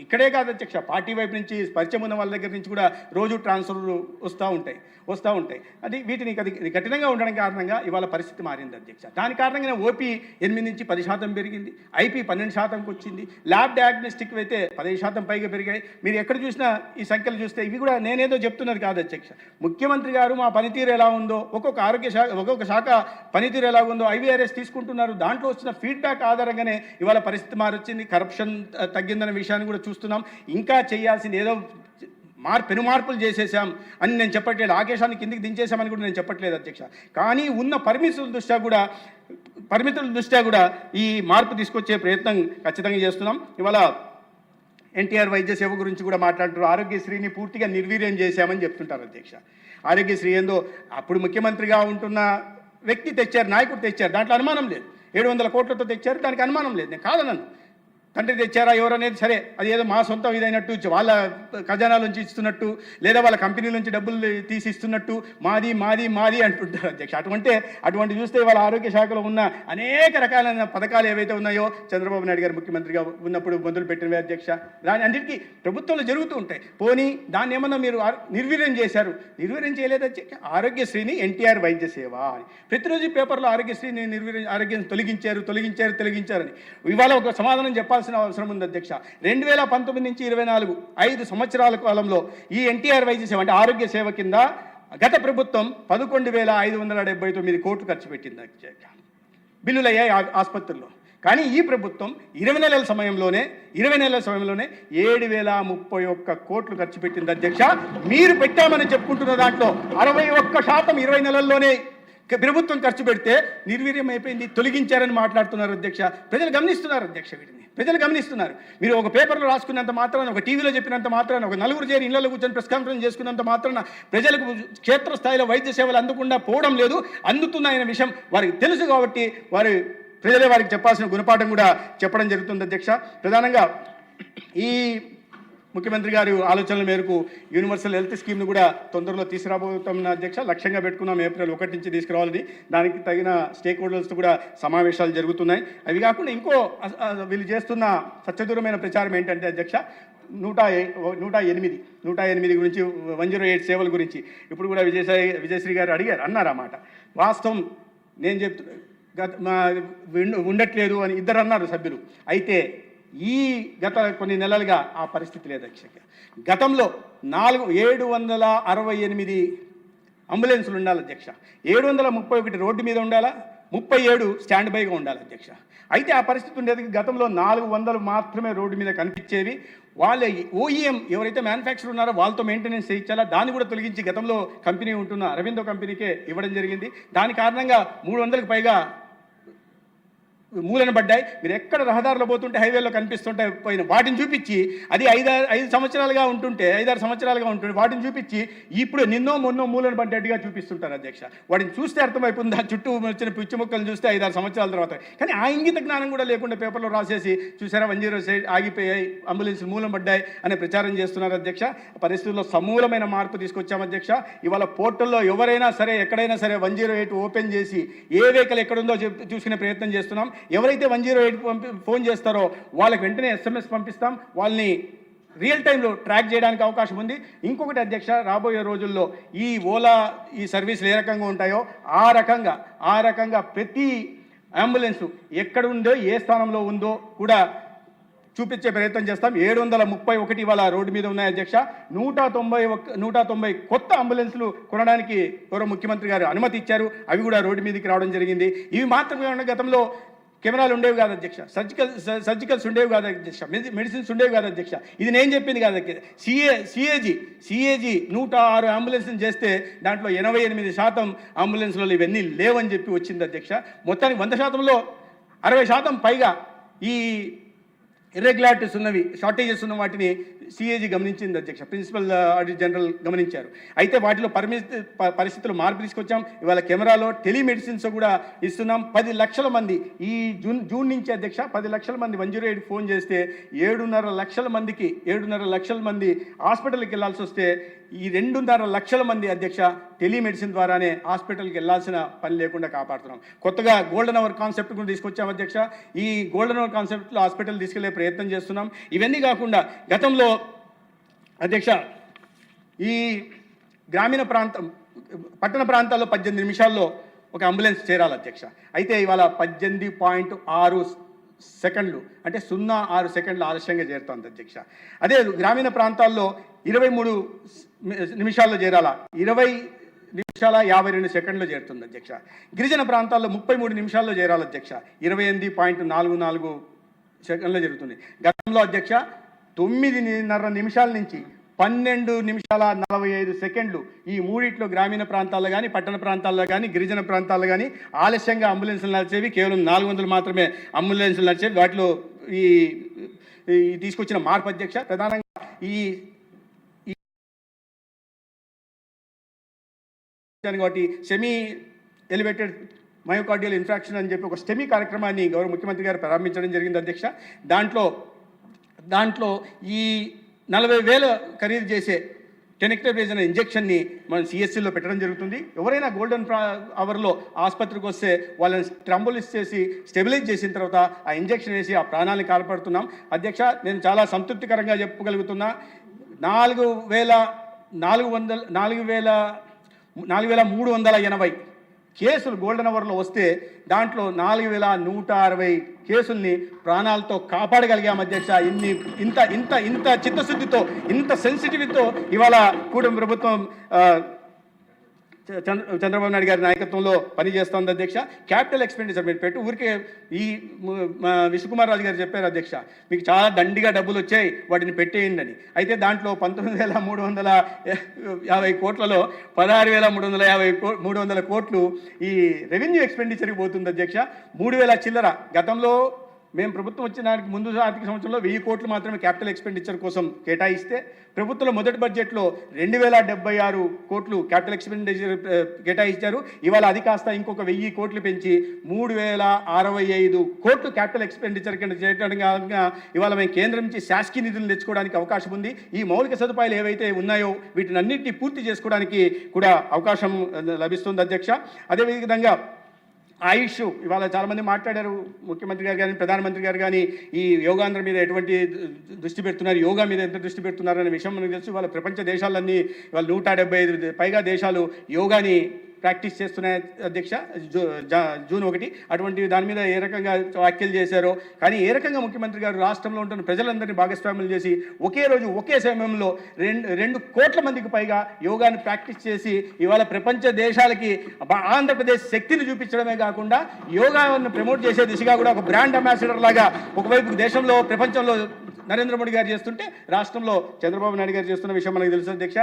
ఇక్కడే కాదు అధ్యక్ష, పార్టీ వైపు నుంచి పరిచయం ఉన్న వాళ్ళ దగ్గర నుంచి కూడా రోజు ట్రాన్స్ఫర్లు వస్తూ ఉంటాయి. అది వీటిని కఠినంగా ఉండడం కారణంగా ఇవాళ పరిస్థితి మారింది అధ్యక్ష. దాని కారణంగా ఓపీ 8 నుంచి 10% పెరిగింది, ఐపీ 12%కి వచ్చింది, ల్యాబ్ డయాగ్నోస్టిక్ అయితే 15% పైగా పెరిగాయి. మీరు ఎక్కడ చూసినా ఈ సంఖ్యలు చూస్తే ఇవి కూడా నేనేదో చెప్తున్నది కాదు అధ్యక్ష. ముఖ్యమంత్రి గారు మా పనితీరు ఎలా ఉందో, ఒక్కొక్క శాఖ పనితీరు ఎలా ఉందో ఐవీఆర్ఎస్ తీసుకుంటున్నారు. దాంట్లో వచ్చిన ఫీడ్బ్యాక్ ఆధారంగానే ఇవాళ పరిస్థితి మారొచ్చింది, కరప్షన్ తగ్గిందనే విషయాన్ని కూడా చూస్తున్నాం. ఇంకా చేయాల్సింది ఏదో పెను మార్పులు చేసేసాం అని నేను చెప్పట్లేదు, ఆకేశాన్ని కిందికి దించేసామని కూడా నేను చెప్పట్లేదు అధ్యక్ష. కానీ ఉన్న పరిమితుల దృష్ట్యా కూడా ఈ మార్పు తీసుకొచ్చే ప్రయత్నం ఖచ్చితంగా చేస్తున్నాం. ఇవాళ ఎన్టీఆర్ వైద్య సేవ గురించి కూడా మాట్లాడుతారు. ఆరోగ్యశ్రీని పూర్తిగా నిర్వీర్యం చేశామని చెప్తుంటారు అధ్యక్ష. ఆరోగ్యశ్రీ ఏందో అప్పుడు ముఖ్యమంత్రిగా ఉంటున్న వ్యక్తి తెచ్చారు, నాయకుడు తెచ్చారు, దాంట్లో అనుమానం లేదు. 700 కోట్లతో తెచ్చారు, దానికి అనుమానం లేదు. నేను కాదన్నాను. తండ్రి తెచ్చారా ఎవరనేది సరే, అది ఏదో మా సొంతం ఇదైనట్టు, వాళ్ళ ఖజానా నుంచి ఇస్తున్నట్టు, లేదా వాళ్ళ కంపెనీ నుంచి డబ్బులు తీసి ఇస్తున్నట్టు మాది మాది మాది అంటుంటారు అధ్యక్ష. అటువంటి చూస్తే వాళ్ళ ఆరోగ్య శాఖలో ఉన్న అనేక రకాలైన పథకాలు ఏవైతే ఉన్నాయో చంద్రబాబు నాయుడు గారు ముఖ్యమంత్రిగా ఉన్నప్పుడు మొదలు పెట్టినవి అధ్యక్ష. దాని అన్నిటికీ ప్రభుత్వంలో జరుగుతూ ఉంటాయి. పోనీ దాన్ని ఏమన్నా మీరు నిర్వీర్యం చేశారు? నిర్వీర్యం చేయలేదు అధ్యక్ష. ఆరోగ్యశ్రీని ఎన్టీఆర్ వైద్య సేవ అని ప్రతిరోజు పేపర్లో ఆరోగ్యశ్రీని ఆరోగ్యం తొలగించారని ఇవాళ ఒక సమాధానం చెప్పాలి అవసరం ఉంది అధ్యక్ష. 2019 నుంచి 24 5 సంవత్సరాల కాలంలో ఈ ఎన్టీఆర్ వైద్య సేవ అంటే ఆరోగ్య సేవ కింద గత ప్రభుత్వం 11,579 కోట్లు ఖర్చు పెట్టింది అధ్యక్ష. బిల్లులయ్యాయి ఆసుపత్రుల్లో. కానీ ఈ ప్రభుత్వం 20 నెలల సమయంలోనే 7,031 కోట్లు ఖర్చు పెట్టింది అధ్యక్ష. మీరు పెట్టామని చెప్పుకుంటున్న దాంట్లో 61% 20 నెలల్లోనే ప్రభుత్వం ఖర్చు పెడితే నిర్వీర్యం అయిపోయింది, తొలగించారని మాట్లాడుతున్నారు అధ్యక్ష. ప్రజలు గమనిస్తున్నారు అధ్యక్ష, వీటిని ప్రజలు గమనిస్తున్నారు. మీరు ఒక పేపర్లో రాసుకున్నంత మాత్రాన, ఒక టీవీలో చెప్పినంత మాత్రాన, ఒక నలుగురు చేరి ఇళ్లలో కూర్చొని ప్రెస్ కాన్ఫరెన్స్ చేసుకున్నంత మాత్రాన ప్రజలకు క్షేత్రస్థాయిలో వైద్య సేవలు అందకుండా పోవడం లేదు, అందుతున్నాయనే విషయం వారికి తెలుసు. కాబట్టి ప్రజలే వారికి చెప్పాల్సిన గుణపాఠం కూడా చెప్పడం జరుగుతుంది అధ్యక్ష. ప్రధానంగా ఈ ముఖ్యమంత్రి గారి ఆలోచనల మేరకు యూనివర్సల్ హెల్త్ స్కీమ్ను కూడా తొందరలో తీసుకురాబోతున్న అధ్యక్ష. లక్ష్యంగా పెట్టుకున్నాం ఏప్రిల్ 1 నుంచి తీసుకురావాలని. దానికి తగిన స్టేక్ హోల్డర్స్తో కూడా సమావేశాలు జరుగుతున్నాయి. అవి కాకుండా ఇంకో వీళ్ళు చేస్తున్న సత్యదూరమైన ప్రచారం ఏంటంటే అధ్యక్ష, 108 గురించి 108 సేవల గురించి ఇప్పుడు కూడా విజయశ్రీ గారు అన్నారన్నమాట. వాస్తవం నేను ఉండట్లేదు అని ఇద్దరు అన్నారు సభ్యులు. అయితే ఈ గత కొన్ని నెలలుగా ఆ పరిస్థితి లేదు అధ్యక్ష. గతంలో 768 అంబులెన్సులు ఉండాలి అధ్యక్ష. 731 రోడ్డు మీద ఉండాలా, 37 స్టాండ్ బైగా ఉండాలి అధ్యక్ష. అయితే ఆ పరిస్థితి ఉండేది. గతంలో 400 మాత్రమే రోడ్డు మీద కనిపించేవి. వాళ్ళ ఓఈఎం ఎవరైతే మ్యానుఫ్యాక్చర్ ఉన్నారో వాళ్ళతో మెయింటెనెన్స్ చేయించాలా, దాన్ని కూడా తొలగించి గతంలో కంపెనీ ఉంటున్న అరవిందో కంపెనీకే ఇవ్వడం జరిగింది. దాని కారణంగా 300కి పైగా మూలన పడ్డాయి. మీరు ఎక్కడ రహదారిలో పోతుంటే హైవేలో కనిపిస్తుంటే పోయిన వాటిని చూపించి, అది 5 సంవత్సరాలుగా ఉంటుంటే 5-6 సంవత్సరాలుగా ఉంటుంటే వాటిని చూపించి ఇప్పుడు మొన్నో మూలన పడ్డట్టుగా చూపిస్తుంటారు అధ్యక్ష. వాటిని చూస్తే అర్థమైపోతుంది, ఆ చుట్టూ వచ్చిన పిచ్చి మొక్కలు చూస్తే 5-6 సంవత్సరాల తర్వాత. కానీ ఆ ఇంగిత జ్ఞానం కూడా లేకుండా పేపర్లో రాసేసి చూసారా 108 ఆగిపోయాయి, అంబులెన్స్ మూలం పడ్డాయి అనే ప్రచారం చేస్తున్నారు అధ్యక్ష. పరిస్థితుల్లో సమూలమైన మార్పు తీసుకొచ్చాం అధ్యక్ష. ఇవాళ పోర్టల్లో ఎవరైనా సరే ఎక్కడైనా సరే 108 ఓపెన్ చేసి ఏ వెహికల్ ఎక్కడుందో చూసుకునే ప్రయత్నం చేస్తున్నాం. ఎవరైతే 108 ఫోన్ చేస్తారో వాళ్ళకి వెంటనే SMS పంపిస్తాం, వాళ్ళని రియల్ టైంలో ట్రాక్ చేయడానికి అవకాశం ఉంది. ఇంకొకటి అధ్యక్ష, రాబోయే రోజుల్లో ఈ ఓలా ఈ సర్వీసులు ఏ రకంగా ఉంటాయో ఆ రకంగా ప్రతి అంబులెన్సు ఎక్కడుందో ఏ స్థానంలో ఉందో కూడా చూపించే ప్రయత్నం చేస్తాం. 731 ఇవాళ రోడ్డు మీద ఉన్నాయి అధ్యక్ష. 190 కొత్త అంబులెన్స్లు కొనడానికి గౌరవ ముఖ్యమంత్రి గారు అనుమతి ఇచ్చారు. అవి కూడా రోడ్డు మీదకి రావడం జరిగింది. ఇవి మాత్రమే ఉన్న గతంలో కెమెరాలు ఉండేవి కాదు అధ్యక్ష, సర్జికల్స్ ఉండేవి కాదు అధ్యక్ష, మెడిసిన్స్ ఉండేవి కాదు అధ్యక్ష. ఇది నేను చెప్పింది కాదు అధ్యక్ష. సిఏజీ 106 అంబులెన్స్ని చేస్తే దాంట్లో 88% అంబులెన్స్లలో ఇవన్నీ లేవని చెప్పి వచ్చింది అధ్యక్ష. మొత్తానికి 100%లో 60% పైగా ఈ ఇర్రెగ్యులారిటీస్ ఉన్నవి, షార్టేజెస్ ఉన్న వాటిని సిఏజీ గమనించింది అధ్యక్ష. ప్రిన్సిపల్ ఆడిటర్ జనరల్ గమనించారు. అయితే వాటిలో పరిస్థితులు మార్పు తీసుకొచ్చాం. ఇవాళ కెమెరాలో టెలిమెడిసిన్స్ కూడా ఇస్తున్నాం. 10 లక్షల మంది ఈ జూన్ నుంచి అధ్యక్ష 10 లక్షల మంది 108 ఫోన్ చేస్తే 7.5 లక్షల మంది హాస్పిటల్కి వెళ్ళాల్సి వస్తే ఈ 2.5 లక్షల మంది అధ్యక్ష టెలిమెడిసిన్ ద్వారానే హాస్పిటల్కి వెళ్ళాల్సిన పని లేకుండా కాపాడుతున్నాం. కొత్తగా గోల్డెన్ అవర్ కాన్సెప్ట్ కూడా తీసుకొచ్చాం అధ్యక్ష. ఈ గోల్డెన్ అవర్ కాన్సెప్ట్లో హాస్పిటల్ తీసుకెళ్లే ప్రయత్నం చేస్తున్నాం. ఇవన్నీ కాకుండా గతంలో అధ్యక్ష ఈ పట్టణ ప్రాంతాల్లో 18 నిమిషాల్లో ఒక అంబులెన్స్ చేరాలి అధ్యక్ష. అయితే ఇవాళ 18.6 సెకండ్లు అంటే 0.6 సెకండ్లు ఆలస్యంగా చేరుతోంది అధ్యక్ష. అదే గ్రామీణ ప్రాంతాల్లో 23 నిమిషాల్లో చేరాలా, 20 నిమిషాల 52 సెకండ్లో చేరుతుంది అధ్యక్ష. గిరిజన ప్రాంతాల్లో 33 నిమిషాల్లో చేరాలి అధ్యక్ష, 28.44 సెకండ్లో జరుగుతుంది. గతంలో అధ్యక్ష 9.5 నిమిషాల నుంచి 12 నిమిషాల 45 సెకండ్లు. ఈ మూడిట్లో గ్రామీణ ప్రాంతాల్లో కానీ, పట్టణ ప్రాంతాల్లో కానీ, గిరిజన ప్రాంతాల్లో కానీ ఆలస్యంగా అంబులెన్సులు నడిచేవి కేవలం 400 మాత్రమే అంబులెన్సులు నడిచేవి. వాటిలో ఈ తీసుకొచ్చిన మార్పు అధ్యక్ష ప్రధానంగా ఈ కాబట్టి సెమీ ఎలివేటెడ్ మయోకార్డియల్ ఇన్ఫ్రాక్షన్ అని చెప్పి ఒక స్టెమీ కార్యక్రమాన్ని గౌరవ ముఖ్యమంత్రి గారు ప్రారంభించడం జరిగింది అధ్యక్ష. దాంట్లో ఈ 40,000 ఖరీదు చేసే టెనెక్టోప్రేజ్ అనే ఇంజెక్షన్ని మనం సిఎస్సిలో పెట్టడం జరుగుతుంది. ఎవరైనా గోల్డెన్ అవర్లో ఆసుపత్రికి వస్తే వాళ్ళని ట్రంబులిస్ చేసి స్టెబిలైజ్ చేసిన తర్వాత ఆ ఇంజెక్షన్ వేసి ఆ ప్రాణాలను కాపాడుతున్నాం అధ్యక్ష. నేను చాలా సంతృప్తికరంగా చెప్పగలుగుతున్నా. 4,380 కేసులు గోల్డెన్ అవర్లో వస్తే దాంట్లో 4,160 కేసుల్ని ప్రాణాలతో కాపాడగలిగాం అధ్యక్ష. ఇంత చిత్తశుద్ధితో, ఇంత సెన్సిటివిటీతో ఇవాళ కూటమి ప్రభుత్వం చంద్రబాబు నాయుడు గారి నాయకత్వంలో పనిచేస్తోంది అధ్యక్ష. క్యాపిటల్ ఎక్స్పెండిచర్ మీరు పెట్టి ఊరికే ఈ విశ్వకుమార్ రాజు గారు చెప్పారు అధ్యక్ష, మీకు చాలా దండిగా డబ్బులు వచ్చాయి వాటిని పెట్టేయండి అని. అయితే దాంట్లో 19,350 కోట్లలో 16,350 కోట్లు ఈ రెవెన్యూ ఎక్స్పెండిచర్కి పోతుంది అధ్యక్ష. 3,000 చిల్లర. గతంలో మేము ప్రభుత్వం వచ్చినానికి ముందు ఆర్థిక సంవత్సరంలో 1000 కోట్లు మాత్రమే క్యాపిటల్ ఎక్స్పెండిచర్ కోసం కేటాయిస్తే ప్రభుత్వంలో మొదటి బడ్జెట్లో 2,076 కోట్లు క్యాపిటల్ ఎక్స్పెండిచర్ కేటాయించారు. ఇవాళ అది కాస్త ఇంకొక 1000 కోట్లు పెంచి 3,065 కోట్లు క్యాపిటల్ ఎక్స్పెండిచర్ కింద చేయడం కారణంగా ఇవాళ మేము కేంద్రం నుంచి శాసకీయ నిధులు తెచ్చుకోవడానికి అవకాశం ఉంది. ఈ మౌలిక సదుపాయాలు ఏవైతే ఉన్నాయో వీటిని అన్నింటినీ పూర్తి చేసుకోవడానికి కూడా అవకాశం లభిస్తుంది అధ్యక్ష. అదేవిధంగా ఆయుష్ ఇవాళ చాలామంది మాట్లాడారు, ముఖ్యమంత్రి గారు కానీ ప్రధానమంత్రి గారు కానీ ఈ యోగాంధ్ర మీద ఎటువంటి దృష్టి పెడుతున్నారు, యోగా మీద ఎంత దృష్టి పెడుతున్నారు అనే విషయం మనకు తెలుసు. ఇవాళ ప్రపంచ దేశాలన్నీ ఇవాళ 175 పైగా దేశాలు యోగాని ప్రాక్టీస్ చేస్తున్నాయి అధ్యక్ష. జూన్ 1 అటువంటి దాని మీద ఏ రకంగా వ్యాఖ్యలు చేశారో, కానీ ఏ రకంగా ముఖ్యమంత్రి గారు రాష్ట్రంలో ఉంటున్న ప్రజలందరినీ భాగస్వామ్యం చేసి ఒకే రోజు ఒకే సమయంలో 2 కోట్ల మందికి పైగా యోగాను ప్రాక్టీస్ చేసి ఇవాళ ప్రపంచ దేశాలకి ఆంధ్రప్రదేశ్ శక్తిని చూపించడమే కాకుండా యోగాను ప్రమోట్ చేసే దిశగా కూడా ఒక బ్రాండ్ అంబాసిడర్ లాగా ఒకవైపు దేశంలో ప్రపంచంలో నరేంద్ర మోడీ గారు చేస్తుంటే రాష్ట్రంలో చంద్రబాబు నాయుడు గారు చేస్తున్న విషయం మనకు తెలుసు అధ్యక్ష.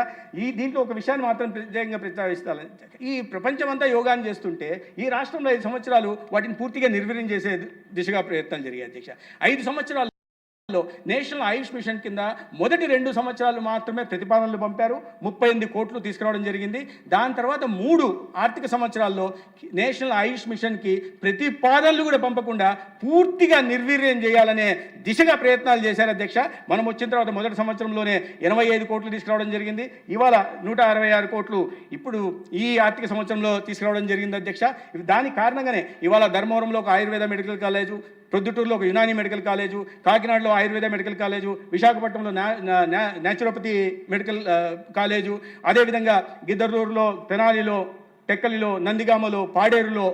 దీంట్లో ఒక విషయాన్ని మాత్రం ప్రత్యేకంగా ప్రస్తావిస్తాను. ఈ ప్రపంచమంతా యోగాన్ని చేస్తుంటే ఈ రాష్ట్రంలో 5 సంవత్సరాలు వాటిని పూర్తిగా నిర్వీర్యం చేసే దిశగా ప్రయత్నాలు జరిగాయి అధ్యక్ష. 5 సంవత్సరాలు నేషనల్ ఆయుష్ మిషన్ కింద మొదటి 2 సంవత్సరాలు మాత్రమే ప్రతిపాదనలు పంపారు. 38 కోట్లు తీసుకురావడం జరిగింది. దాని తర్వాత 3 ఆర్థిక సంవత్సరాల్లో నేషనల్ ఆయుష్ మిషన్కి ప్రతిపాదనలు కూడా పంపకుండా పూర్తిగా నిర్వీర్యం చేయాలనే దిశగా ప్రయత్నాలు చేశారు అధ్యక్ష. మనం వచ్చిన తర్వాత మొదటి సంవత్సరంలోనే 85 కోట్లు తీసుకురావడం జరిగింది. ఇవాళ 166 కోట్లు ఇప్పుడు ఈ ఆర్థిక సంవత్సరంలో తీసుకురావడం జరిగింది అధ్యక్ష. దానికి కారణంగానే ఇవాళ ధర్మవరంలో ఒక ఆయుర్వేద మెడికల్ కాలేజు, ప్రొద్దుటూరులో ఒక యునాని మెడికల్ కాలేజు, కాకినాడలో ఆయుర్వేద మెడికల్ కాలేజు, విశాఖపట్నంలో న్యాచురోపతి మెడికల్ కాలేజు, అదేవిధంగా గిద్దరూరులో, తెనాలిలో, టెక్కలిలో, నందిగామలో, పాడేరులో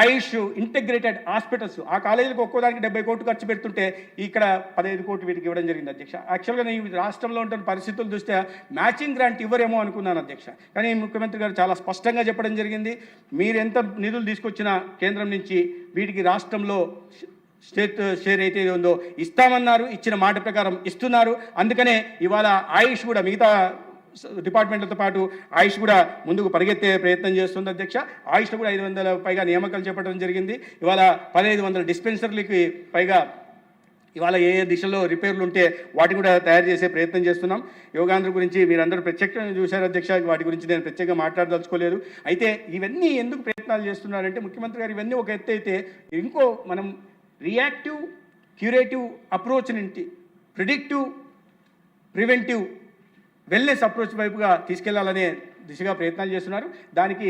ఆయుష్ ఇంటిగ్రేటెడ్ హాస్పిటల్స్. ఆ కాలేజీలకు ఒక్కోదానికి 70 కోట్లు ఖర్చు పెడుతుంటే ఇక్కడ 15 కోట్లు వీటికి ఇవ్వడం జరిగింది అధ్యక్ష. యాక్చువల్గా నేను రాష్ట్రంలో ఉంటున్న పరిస్థితులు దృష్ట్యా మ్యాచింగ్ గ్రాంట్ ఇవ్వరేమో అనుకున్నాను అధ్యక్ష. కానీ ముఖ్యమంత్రి గారు చాలా స్పష్టంగా చెప్పడం జరిగింది, మీరు ఎంత నిధులు తీసుకొచ్చినా కేంద్రం నుంచి వీటికి రాష్ట్రంలో స్టేట్ షేర్ అయితే ఉందో ఇస్తామన్నారు. ఇచ్చిన మాట ప్రకారం ఇస్తున్నారు. అందుకనే ఇవాళ ఆయుష్ కూడా మిగతా డిపార్ట్మెంట్లతో పాటు ఆయుష్ కూడా ముందుకు పరిగెత్తే ప్రయత్నం చేస్తుంది అధ్యక్ష. ఆయుష్లో కూడా 500 పైగా నియామకాలు చేపట్టడం జరిగింది. ఇవాళ 1500 డిస్పెన్సరీలకి పైగా ఇవాళ ఏ దిశలో రిపేర్లు ఉంటే వాటిని కూడా తయారు చేసే ప్రయత్నం చేస్తున్నాం. యోగాంధ్ర గురించి మీరందరూ ప్రత్యేకంగా చూశారు అధ్యక్ష. వాటి గురించి నేను ప్రత్యేకంగా మాట్లాడదలుచుకోలేదు. అయితే ఇవన్నీ ఎందుకు ప్రయత్నాలు చేస్తున్నారంటే ముఖ్యమంత్రి గారు ఇవన్నీ ఒక ఎత్తు అయితే ఇంకో మనం రియాక్టివ్ క్యూరేటివ్ అప్రోచ్ నుండి ప్రిడిక్టివ్ ప్రివెంటివ్ వెల్నెస్ అప్రోచ్ వైపుగా తీసుకెళ్లాలనే దిశగా ప్రయత్నాలు చేస్తున్నారు. దానికి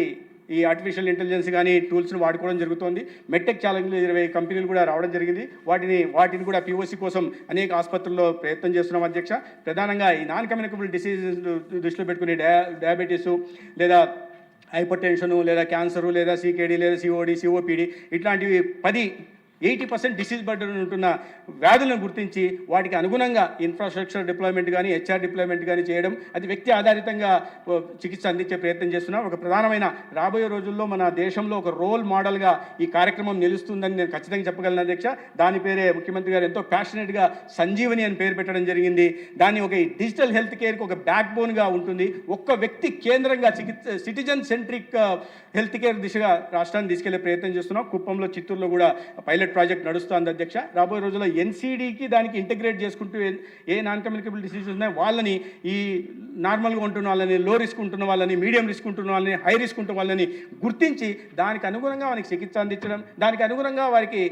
ఈ ఆర్టిఫిషియల్ ఇంటెలిజెన్స్ కానీ టూల్స్ని వాడుకోవడం జరుగుతోంది. మెట్టెక్ ఛాలెంజ్లో 20 కంపెనీలు కూడా రావడం జరిగింది. వాటిని కూడా పిఓసి కోసం అనేక ఆసుపత్రుల్లో ప్రయత్నం చేస్తున్నాం అధ్యక్ష. ప్రధానంగా ఈ నాన్ కమ్యూనికబుల్ డిసీజెస్ దృష్టిలో పెట్టుకుని డయాబెటీసు లేదా హైపర్ టెన్షను లేదా క్యాన్సరు లేదా సీకేడీ లేదా సిఓడి సిఓపిడి ఇట్లాంటివి 10 80% డిసీజ్ బర్డెన్ ఉంటున్న వ్యాధులను గుర్తించి వాటికి అనుగుణంగా ఇన్ఫ్రాస్ట్రక్చర్ డిప్లాయ్మెంట్ కానీ హెచ్ఆర్ డిప్లాయ్మెంట్ కానీ చేయడం, అది వ్యక్తి ఆధారితంగా చికిత్స అందించే ప్రయత్నం చేస్తున్నాం. ఒక ప్రధానమైన రాబోయే రోజుల్లో మన దేశంలో ఒక రోల్ మోడల్గా ఈ కార్యక్రమం నిలుస్తుందని నేను ఖచ్చితంగా చెప్పగలను అధ్యక్ష. దాని పేరే ముఖ్యమంత్రి గారు ఎంతో ప్యాషనెట్గా సంజీవని అని పేరు పెట్టడం జరిగింది. దాన్ని ఒక డిజిటల్ హెల్త్ కేర్కి ఒక బ్యాక్ బోన్గా ఉంటుంది. ఒక్క వ్యక్తి కేంద్రంగా సిటిజన్ సెంట్రిక్ హెల్త్ కేర్ దిశగా రాష్ట్రాన్ని తీసుకెళ్లే ప్రయత్నం చేస్తున్నాం. కుప్పంలో, చిత్తూరులో కూడా పైలట్ ప్రాజెక్ట్ నడుస్తుంది అధ్యక్ష. రాబోయే రోజుల్లో ఎన్సీడీకి దానికి ఇంటిగ్రేట్ చేసుకుంటూ ఏ నాన్ కమ్యూనికబుల్ డిసీజెస్ ఉన్నాయో వాళ్ళని, ఈ నార్మల్గా ఉంటున్న వాళ్ళని, లో రిస్క్ ఉంటున్న వాళ్ళని, మీడియం రిస్క్ ఉంటున్న వాళ్ళని, హై రిస్క్ ఉంటున్న వాళ్ళని గుర్తించి దానికి అనుగుణంగా వారికి చికిత్స అందించడం, దానికి అనుగుణంగా వారికి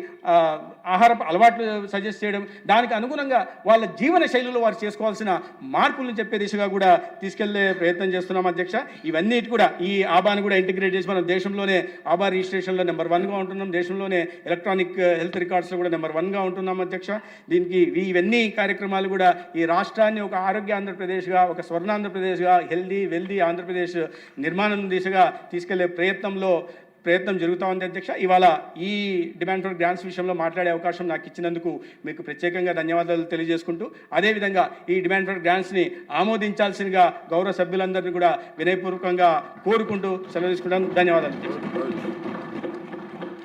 ఆహార అలవాట్లు సజెస్ట్ చేయడం, దానికి అనుగుణంగా వాళ్ళ జీవన శైలిలో వారు చేసుకోవాల్సిన మార్పులను చెప్పే దిశగా కూడా తీసుకెళ్లే ప్రయత్నం చేస్తున్నాం అధ్యక్ష. ఇవన్నిటి కూడా ఈ ఆబాను కూడా ఇంటిగ్రేట్ చేసి మనం దేశంలోనే ఆబా రిజిస్ట్రేషన్లో నెంబర్ 1గా ఉంటున్నాం. దేశంలోనే ఎలక్ట్రానిక్ హెల్త్ రికార్డ్స్లో కూడా నెంబర్ 1గా ఉంటున్నాం అధ్యక్ష. దీనికి ఇవన్నీ కార్యక్రమాలు కూడా ఈ రాష్ట్రాన్ని ఒక ఆరోగ్య ఆంధ్రప్రదేశ్గా, ఒక స్వర్ణ ఆంధ్రప్రదేశ్గా, హెల్దీ వెల్దీ ఆంధ్రప్రదేశ్ నిర్మాణం దిశగా తీసుకెళ్లే ప్రయత్నం జరుగుతూ ఉంది అధ్యక్ష. ఇవాళ ఈ డిమాండ్ ఫర్ గ్రాంట్స్ విషయంలో మాట్లాడే అవకాశం నాకు ఇచ్చినందుకు మీకు ప్రత్యేకంగా ధన్యవాదాలు తెలియజేసుకుంటూ, అదేవిధంగా ఈ డిమాండ్ ఫర్ గ్రాంట్స్ని ఆమోదించాల్సిందిగా గౌరవ సభ్యులందరినీ కూడా వినయపూర్వకంగా కోరుకుంటూ సెలవు తీసుకుంటాను. ధన్యవాదాలు.